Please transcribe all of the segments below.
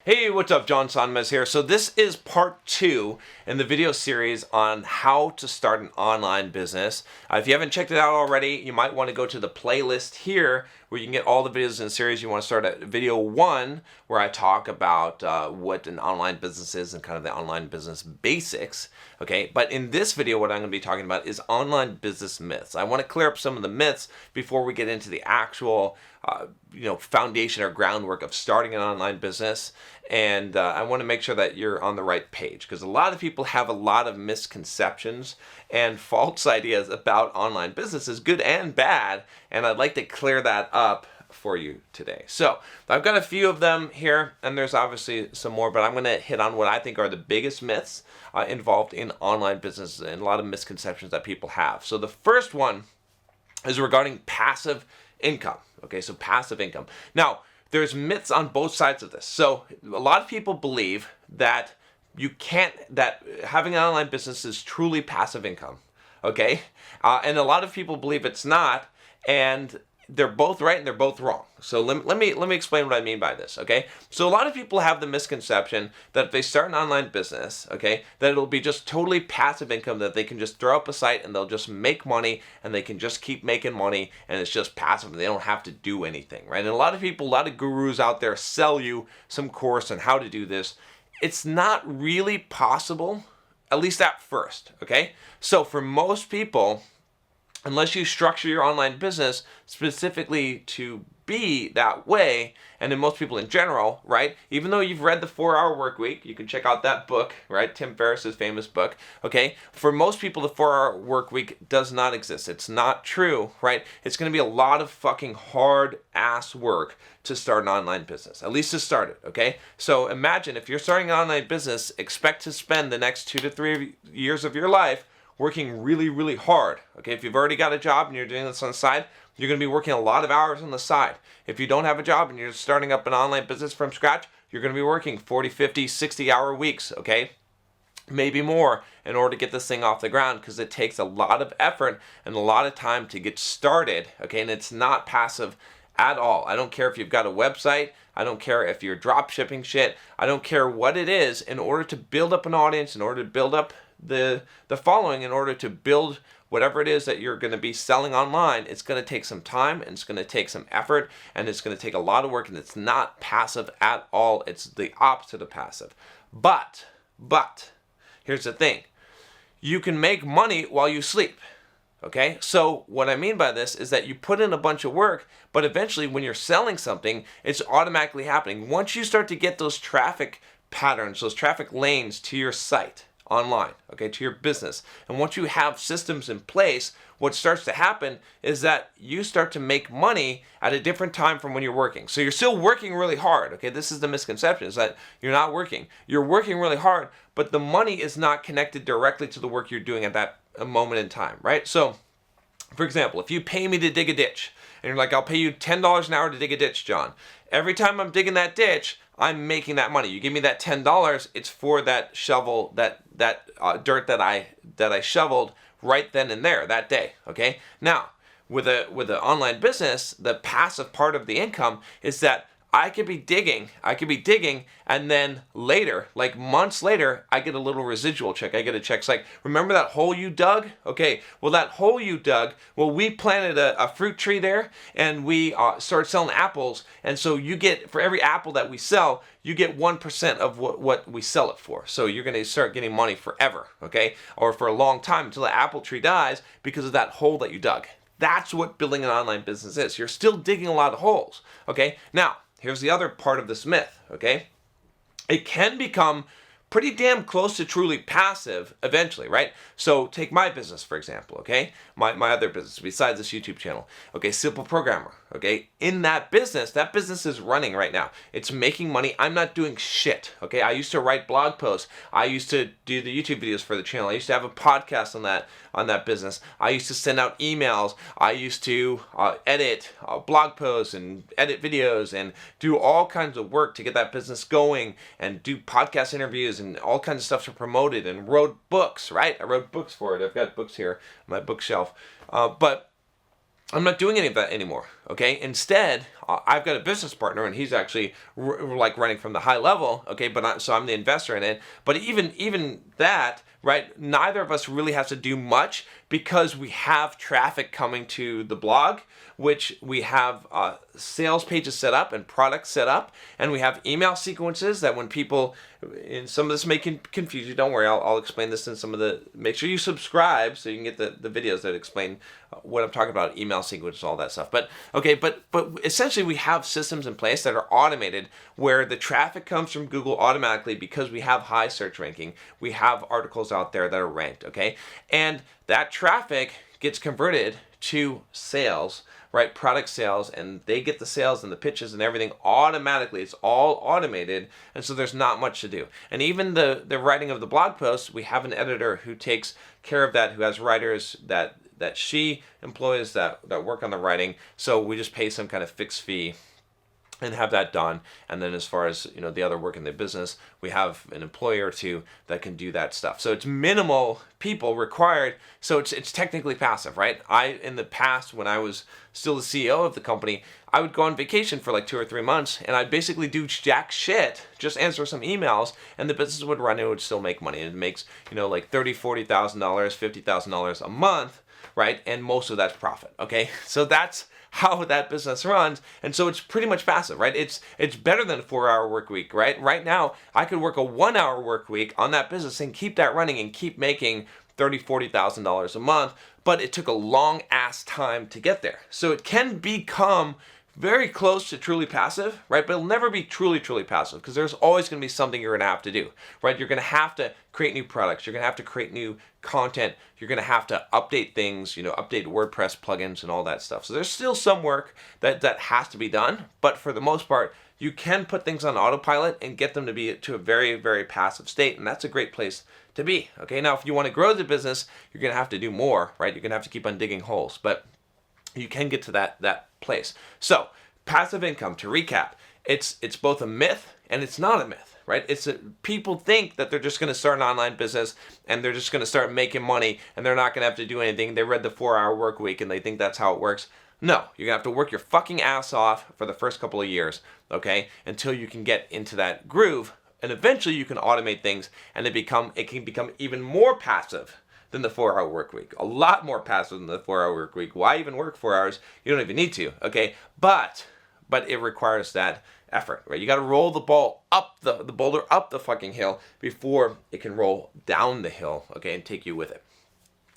Hey, what's up? John Sonmez here. So this is part 2 in the video series on how to start an online business. If you haven't checked it out already, you might want to go to the playlist here where you can get all the videos in the series. You want to start at video 1 where I talk about what an online business is and kind of the online business basics. Okay, but in this video, what I'm going to be talking about is online business myths. I want to clear up some of the myths before we get into the actual foundation or groundwork of starting an online business. And I want to make sure that you're on the right page because a lot of people have a lot of misconceptions and false ideas about online businesses, good and bad. And I'd like to clear that up for you today. So I've got a few of them here, and there's obviously some more, but I'm going to hit on what I think are the biggest myths involved in online businesses and a lot of misconceptions that people have. So the first one is regarding passive income. Okay, so passive income. Now, there's myths on both sides of this. So a lot of people believe that that having an online business is truly passive income. Okay, and a lot of people believe it's not, and they're both right and they're both wrong. So let me explain what I mean by this, okay? So a lot of people have the misconception that if they start an online business, okay, that it'll be just totally passive income, that they can just throw up a site and they'll just make money and they can just keep making money and it's just passive and they don't have to do anything, right? And a lot of gurus out there sell you some course on how to do this. It's not really possible, at least at first, okay? So for most people, unless you structure your online business specifically to be that way, and in most people in general, right? Even though you've read the 4-Hour Workweek, you can check out that book, right? Tim Ferriss's famous book, okay? For most people, the 4-Hour Workweek does not exist. It's not true, right? It's going to be a lot of fucking hard-ass work to start an online business, at least to start it, okay? So imagine if you're starting an online business, expect to spend the next 2 to 3 years of your life working really, really hard. Okay, if you've already got a job and you're doing this on the side, you're going to be working a lot of hours on the side. If you don't have a job and you're starting up an online business from scratch, you're going to be working 40, 50, 60-hour weeks, okay? Maybe more in order to get this thing off the ground because it takes a lot of effort and a lot of time to get started, okay? And it's not passive at all. I don't care if you've got a website. I don't care if you're drop shipping shit. I don't care what it is. In order to build up an audience, in order to build up the following, in order to build whatever it is that you're going to be selling online, it's going to take some time and it's going to take some effort and it's going to take a lot of work, and it's not passive at all. It's the opposite of passive. But here's the thing. You can make money while you sleep. Okay, so what I mean by this is that you put in a bunch of work, but eventually when you're selling something, it's automatically happening. Once you start to get those traffic patterns, those traffic lanes to your site online, okay, to your business, and once you have systems in place, what starts to happen is that you start to make money at a different time from when you're working. So you're still working really hard, okay? This is the misconception, is that you're not working. You're working really hard, but the money is not connected directly to the work you're doing at that moment in time, right? So, for example, if you pay me to dig a ditch, and you're like, I'll pay you $10 an hour to dig a ditch, John. Every time I'm digging that ditch, I'm making that money. You give me that $10, it's for that shovel, that dirt that I shoveled right then and there that day. Okay. Now, with an online business, the passive part of the income is that I could be digging, and then later, like months later, I get a little residual check. I get a check. It's like, remember that hole you dug? Okay, well, that hole you dug, well, we planted a fruit tree there, and we started selling apples, and so you get, for every apple that we sell, you get 1% of what we sell it for. So you're going to start getting money forever, okay? Or for a long time until the apple tree dies because of that hole that you dug. That's what building an online business is. You're still digging a lot of holes, okay? Now, here's the other part of this myth, okay? It can become pretty damn close to truly passive eventually, right? So take my business, for example, okay? My other business besides this YouTube channel, okay? Simple Programmer, okay? In that business is running right now. It's making money. I'm not doing shit, okay? I used to write blog posts. I used to do the YouTube videos for the channel. I used to have a podcast on that business. I used to send out emails. I used to edit blog posts and edit videos and do all kinds of work to get that business going and do podcast interviews and all kinds of stuff to promote it, and wrote books, right? I wrote books for it. I've got books here on my bookshelf. But I'm not doing any of that anymore, Okay, instead, I've got a business partner, and he's actually like running from the high level. Okay, so I'm the investor in it. But even that, right? Neither of us really has to do much because we have traffic coming to the blog, which we have sales pages set up and products set up, and we have email sequences that when people, and some of this may confuse you, don't worry, I'll explain this in some of the, make sure you subscribe so you can get the videos that explain what I'm talking about, email sequences, all that stuff. But okay, but essentially we have systems in place that are automated where the traffic comes from Google automatically because we have high search ranking. We have articles out there that are ranked, okay? And that traffic gets converted to sales, right? Product sales, and they get the sales and the pitches and everything automatically. It's all automated, and so there's not much to do. And even the writing of the blog posts, we have an editor who takes care of that, who has writers that she employs that work on the writing. So we just pay some kind of fixed fee and have that done. And then as far as, you know, the other work in the business, we have an employee or two that can do that stuff. So it's minimal people required. So it's technically passive, right? In the past, when I was still the CEO of the company, I would go on vacation for like 2 or 3 months, and I'd basically do jack shit, just answer some emails, and the business would run and it would still make money. And it makes, you know, like $30,000, $40,000, $50,000 a month, right? And most of that's profit, okay? So that's how that business runs. And so it's pretty much passive, right? It's better than a 4-hour work week, right? Right now, I could work a 1-hour work week on that business and keep that running and keep making $30,000, $40,000 a month, but it took a long ass time to get there. So it can become very close to truly passive, right? But it'll never be truly passive because there's always going to be something you're going to have to do, right? You're going to have to create new products. You're going to have to create new content. You're going to have to update things, you know, update WordPress plugins and all that stuff. So there's still some work that has to be done, but for the most part, you can put things on autopilot and get them to be to a very, very passive state, and that's a great place to be. Okay, now if you want to grow the business, you're going to have to do more, right? You're going to have to keep on digging holes, but you can get to that place. So passive income, to recap, it's both a myth and it's not a myth, right? People think that they're just going to start an online business and they're just going to start making money and they're not going to have to do anything. They read the 4-hour work week and they think that's how it works. No, you're going to have to work your fucking ass off for the first couple of years, okay, until you can get into that groove, and eventually you can automate things and it can become even more passive than the 4-hour work week. A lot more passive than the 4-hour work week. Why even work 4 hours? You don't even need to, okay? But it requires that effort, right? You got to roll the ball up the boulder up the fucking hill before it can roll down the hill, okay, and take you with it.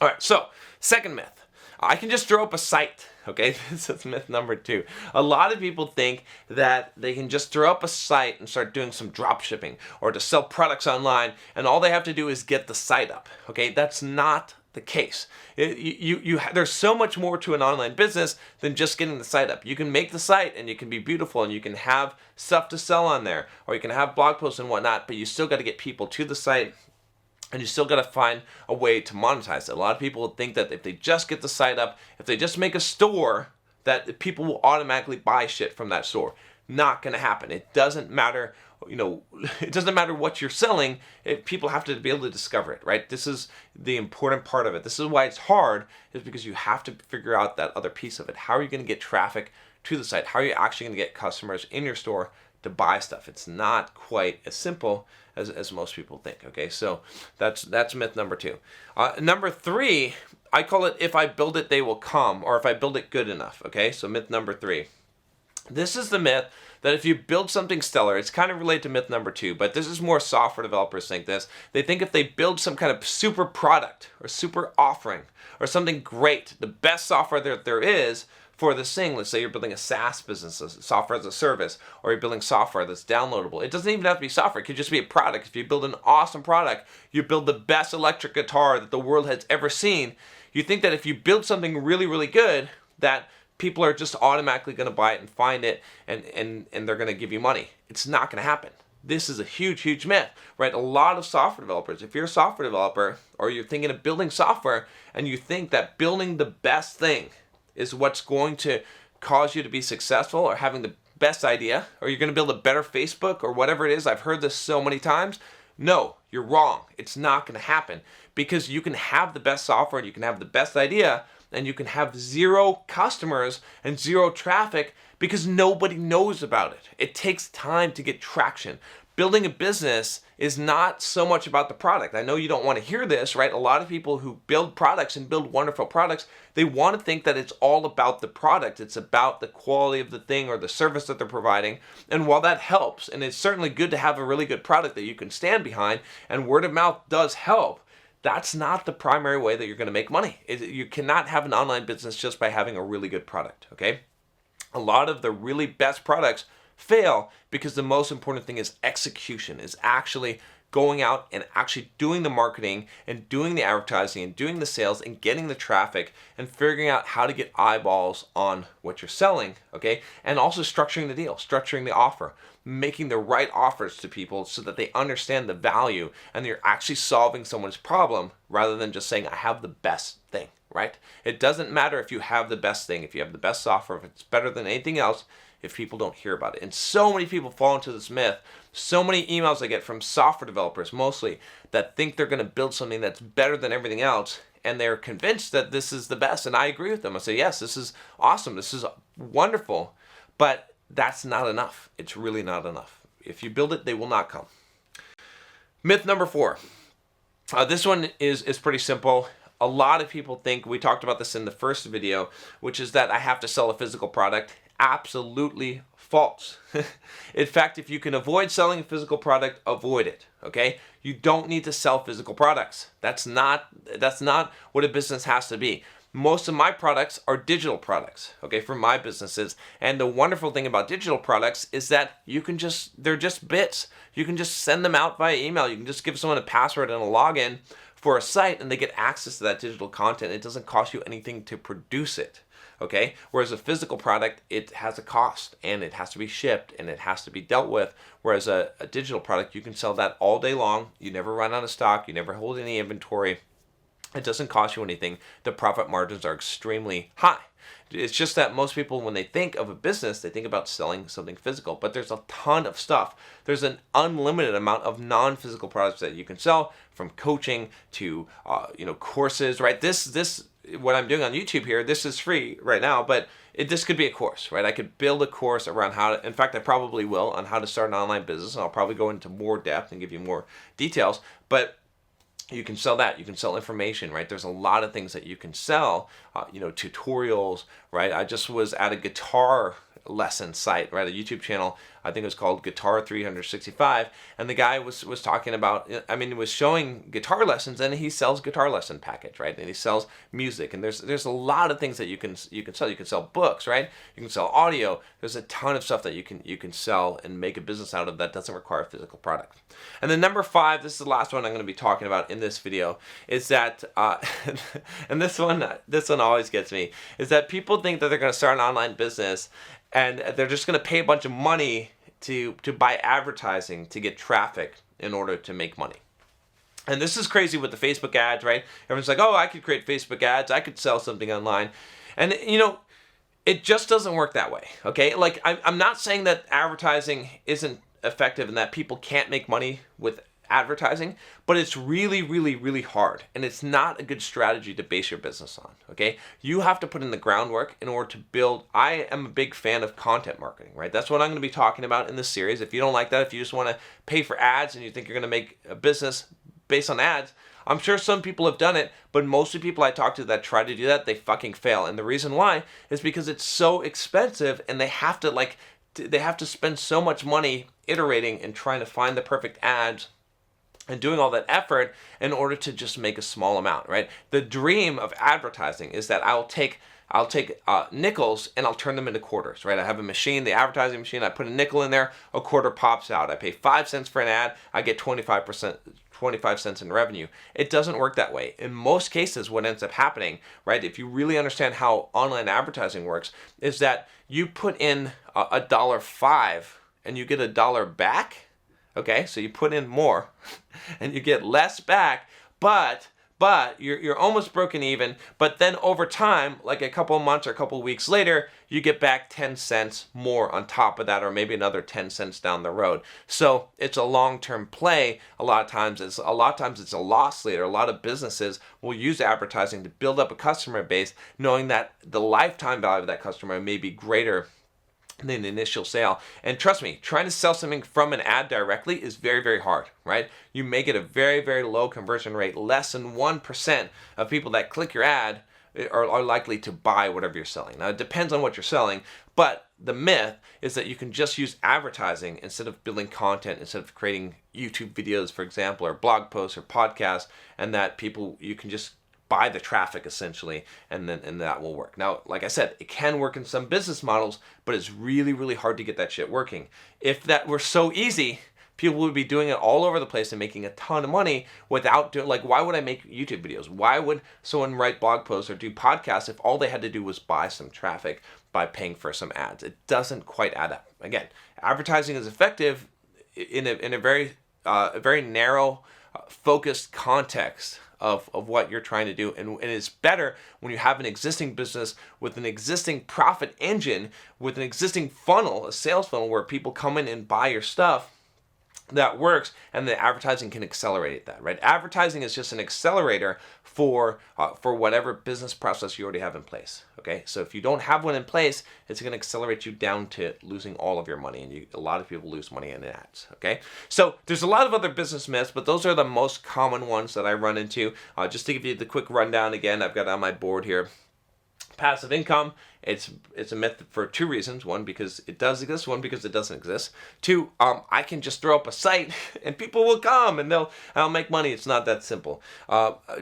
All right, so second myth. I can just throw up a site, okay? This is myth number 2. A lot of people think that they can just throw up a site and start doing some drop shipping or to sell products online, and all they have to do is get the site up, okay? That's not the case. There's so much more to an online business than just getting the site up. You can make the site and you can be beautiful and you can have stuff to sell on there, or you can have blog posts and whatnot, but you still got to get people to the site. And you still got to find a way to monetize it. A lot of people think that if they just get the site up, if they just make a store, that people will automatically buy shit from that store. Not going to happen. It doesn't matter, you know, it doesn't matter what you're selling. People have to be able to discover it, right? This is the important part of it. This is why it's hard, is because you have to figure out that other piece of it. How are you going to get traffic to the site? How are you actually going to get customers in your store to buy stuff? It's not quite as simple as most people think, okay? So that's myth number 2. Number 3, I call it, if I build it, they will come, or if I build it good enough, okay? So myth number 3. This is the myth that if you build something stellar, it's kind of related to myth number 2, but this is more software developers think this. They think if they build some kind of super product or super offering or something great, the best software that there is for this thing, let's say you're building a SaaS business, a software as a service, or you're building software that's downloadable. It doesn't even have to be software. It could just be a product. If you build an awesome product, you build the best electric guitar that the world has ever seen, you think that if you build something really, really good, that people are just automatically going to buy it and find it and they're going to give you money. It's not going to happen. This is a huge myth, right? A lot of software developers, if you're a software developer or you're thinking of building software and you think that building the best thing is what's going to cause you to be successful, or having the best idea, or you're going to build a better Facebook or whatever it is. I've heard this so many times. No, you're wrong. It's not going to happen, because you can have the best software and you can have the best idea, and you can have 0 customers and 0 traffic because nobody knows about it. It takes time to get traction. Building a business is not so much about the product. I know you don't want to hear this, right? A lot of people who build products and build wonderful products, they want to think that it's all about the product. It's about the quality of the thing or the service that they're providing. And while that helps, and it's certainly good to have a really good product that you can stand behind, and word of mouth does help, that's not the primary way that you're going to make money. You cannot have an online business just by having a really good product, okay? A lot of the really best products fail because the most important thing is execution, is actually going out and actually doing the marketing and doing the advertising and doing the sales and getting the traffic and figuring out how to get eyeballs on what you're selling, okay? And also structuring the deal, structuring the offer, making the right offers to people so that they understand the value and you're actually solving someone's problem rather than just saying, I have the best thing, right? It doesn't matter if you have the best thing, if you have the best software, if it's better than anything else, if people don't hear about it. And so many people fall into this myth. So many emails I get from software developers mostly that think they're going to build something that's better than everything else, and they're convinced that this is the best. And I agree with them. I say, yes, this is awesome. This is wonderful. But that's not enough. It's really not enough. If you build it, they will not come. Myth number 4. This one is pretty simple. A lot of people think, we talked about this in the first video, which is that I have to sell a physical product. Absolutely false. In fact, if you can avoid selling a physical product, avoid it, okay? You don't need to sell physical products. That's not what a business has to be. Most of my products are digital products, okay, for my businesses. And the wonderful thing about digital products is that they're just bits. You can just send them out via email. You can just give someone a password and a login for a site and they get access to that digital content. It doesn't cost you anything to produce it. Okay, whereas a physical product, it has a cost and it has to be shipped and it has to be dealt with. Whereas a digital product, you can sell that all day long. You never run out of stock. You never hold any inventory. It doesn't cost you anything. The profit margins are extremely high. It's just that most people, when they think of a business, they think about selling something physical. But there's a ton of stuff. There's an unlimited amount of non-physical products that you can sell, from coaching to courses. Right? This what I'm doing on YouTube here, this is free right now, but this could be a course, right? I could build a course around how to, in fact, I probably will, on how to start an online business, and I'll probably go into more depth and give you more details, but you can sell that. You can sell information, right? There's a lot of things that you can sell, tutorials, right? I just was at a guitar lesson site, right? A YouTube channel, I think it was called Guitar 365, and the guy was talking about, he was showing guitar lessons, and he sells guitar lesson package, right? And he sells music, and there's a lot of things that you can sell. You can sell books, right? You can sell audio. There's a ton of stuff that you can sell and make a business out of that doesn't require a physical product. And then number 5, this is the last one I'm going to be talking about in this video, is that, and this one always gets me, is that people think that they're going to start an online business and they're just going to pay a bunch of money to buy advertising to get traffic in order to make money. And this is crazy with the Facebook ads, right? Everyone's like, oh, I could create Facebook ads. I could sell something online. And, it just doesn't work that way, okay? Like, I'm not saying that advertising isn't effective and that people can't make money with advertising, but it's really, really, really hard, and it's not a good strategy to base your business on, okay? You have to put in the groundwork in order to build. I am a big fan of content marketing, right? That's what I'm going to be talking about in this series. If you don't like that, if you just want to pay for ads and you think you're going to make a business based on ads, I'm sure some people have done it, but most of the people I talk to that try to do that, they fucking fail. And the reason why is because it's so expensive, and they have to spend so much money iterating and trying to find the perfect ads and doing all that effort in order to just make a small amount, right? The dream of advertising is that I'll take nickels and I'll turn them into quarters, right? I have a machine, the advertising machine, I put a nickel in there, a quarter pops out. I pay 5 cents for an ad, I get 25 cents in revenue. It doesn't work that way. In most cases, what ends up happening, right, if you really understand how online advertising works, is that you put in $1.05 and you get $1 back. Okay, so you put in more and you get less back, but but you're almost broken even. But then over time, like a couple of months or a couple of weeks later, you get back 10 cents more on top of that, or maybe another 10 cents down the road. So it's a long-term play. A lot of times it's a loss leader. A lot of businesses will use advertising to build up a customer base, knowing that the lifetime value of that customer may be greater than the initial sale. And trust me, trying to sell something from an ad directly is very, very hard, right? You may get a very, very low conversion rate. Less than 1% of people that click your ad are likely to buy whatever you're selling. Now, it depends on what you're selling, but the myth is that you can just use advertising instead of building content, instead of creating YouTube videos, for example, or blog posts or podcasts, and that you can just buy the traffic essentially, and that will work. Now, like I said, it can work in some business models, but it's really, really hard to get that shit working. If that were so easy, people would be doing it all over the place and making a ton of money without doing, like, why would I make YouTube videos? Why would someone write blog posts or do podcasts if all they had to do was buy some traffic by paying for some ads? It doesn't quite add up. Again, advertising is effective in a very narrow, focused context of what you're trying to do. And it's better when you have an existing business with an existing profit engine, with an existing funnel, a sales funnel where people come in and buy your stuff that works, and the advertising can accelerate that, right? Advertising is just an accelerator for whatever business process you already have in place, okay? So if you don't have one in place, it's going to accelerate you down to losing all of your money, and a lot of people lose money in ads, okay? So there's a lot of other business myths, but those are the most common ones that I run into. Just to give you the quick rundown again, I've got on my board here. Passive income, it's a myth for two reasons. One, because it does exist. One, because it doesn't exist. Two, I can just throw up a site and people will come and I'll make money. It's not that simple.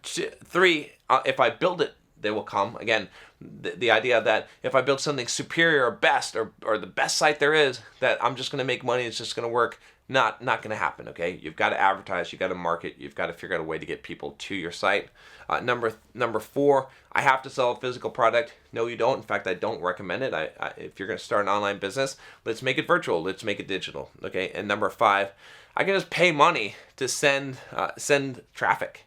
Three, if I build it, they will come. Again, the idea that if I build something superior or best or the best site there is, that I'm just going to make money, it's just going to work. Not going to happen, okay? You've got to advertise, you've got to market, you've got to figure out a way to get people to your site. Number four, I have to sell a physical product. No, you don't. In fact, I don't recommend it. If you're going to start an online business, let's make it virtual. Let's make it digital, okay? And number five, I can just pay money to send traffic.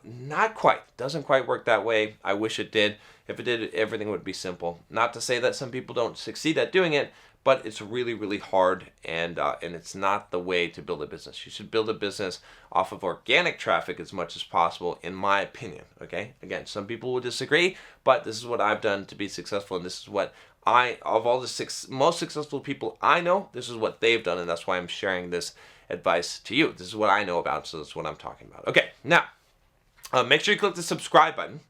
Not quite. Doesn't quite work that way. I wish it did. If it did, everything would be simple. Not to say that some people don't succeed at doing it, but it's really, really hard, and it's not the way to build a business. You should build a business off of organic traffic as much as possible, in my opinion, okay? Again, some people will disagree, but this is what I've done to be successful, and this is what of all the most successful people I know, this is what they've done, and that's why I'm sharing this advice to you. This is what I know about, so that's what I'm talking about. Okay, now, make sure you click the subscribe button.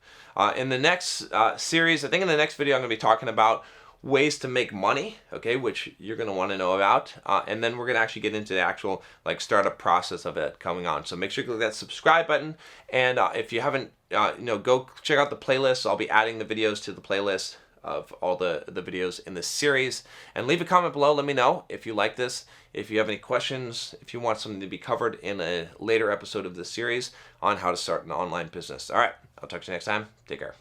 In the next series, I think in the next video, I'm going to be talking about ways to make money, okay, which you're going to want to know about, and then we're going to actually get into the actual startup process of it coming on. So make sure you click that subscribe button, and if you haven't, go check out the playlist. I'll be adding the videos to the playlist of all the videos in this series, and leave a comment below. Let me know if you like this, if you have any questions, if you want something to be covered in a later episode of this series on how to start an online business. All right, I'll talk to you next time. Take care.